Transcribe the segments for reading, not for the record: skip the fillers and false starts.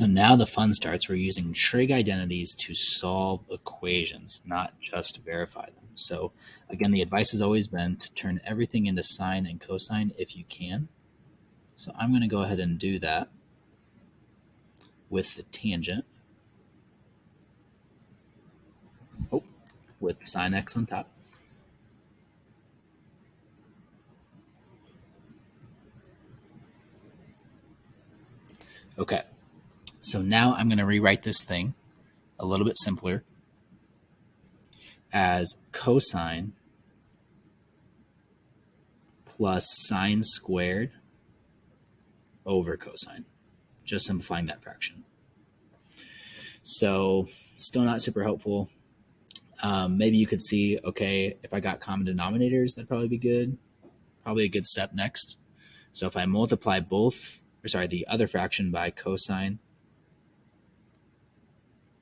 So now the fun starts. We're using trig identities to solve equations, not just verify them. So again, the advice has always been to turn everything into sine and cosine if you can. So I'm going to go ahead and do that with the tangent. Oh, with sine x on top. Okay, so now I'm going to rewrite this thing a little bit simpler as cosine plus sine squared over cosine, just simplifying that fraction. So still not super helpful. Maybe you could see, okay, if I got common denominators, that'd probably be good. Probably a good step next. So if I multiply the other fraction by cosine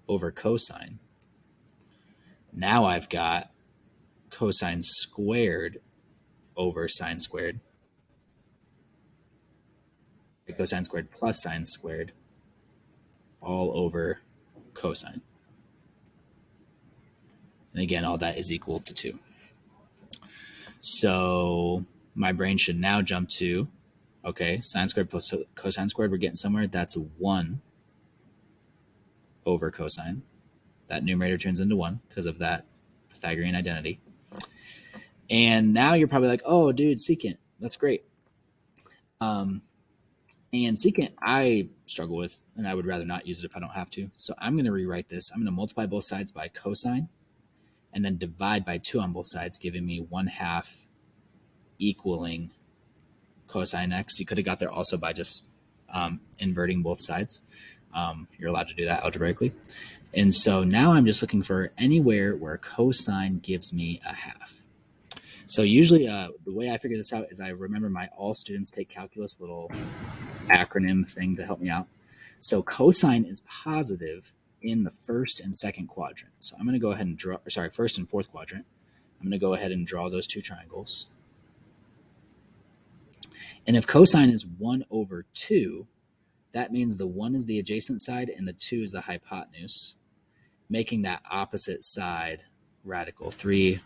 over cosine, now I've got cosine squared over sine squared. Cosine squared plus sine squared all over cosine. And again, all that is equal to 2. So my brain should now jump to, okay, sine squared plus cosine squared, we're getting somewhere. That's 1 over cosine. That numerator turns into 1 because of that Pythagorean identity. And now you're probably like, oh, dude, secant. That's great. And secant I struggle with, and I would rather not use it if I don't have to. So I'm going to rewrite this. I'm going to multiply both sides by cosine and then divide by 2 on both sides, giving me 1/2 equaling cosine x. You could have got there also by just inverting both sides. You're allowed to do that algebraically. And so now I'm just looking for anywhere where cosine gives me 1/2. So usually the way I figure this out is I remember my all students take calculus little acronym thing to help me out. So cosine is positive in the first and second quadrant. So I'm going to go ahead and draw, first and fourth quadrant. I'm going to go ahead and draw those 2 triangles. And if cosine is 1 over 2, that means the 1 is the adjacent side and the 2 is the hypotenuse, making that opposite side radical 3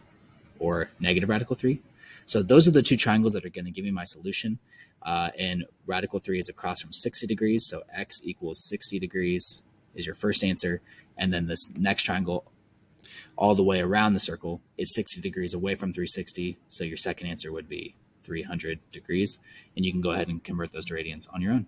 or negative radical 3. So those are the 2 triangles that are going to give me my solution. And radical 3 is across from 60 degrees. So x equals 60 degrees is your first answer. And then this next triangle all the way around the circle is 60 degrees away from 360. So your second answer would be 300 degrees. And you can go ahead and convert those to radians on your own.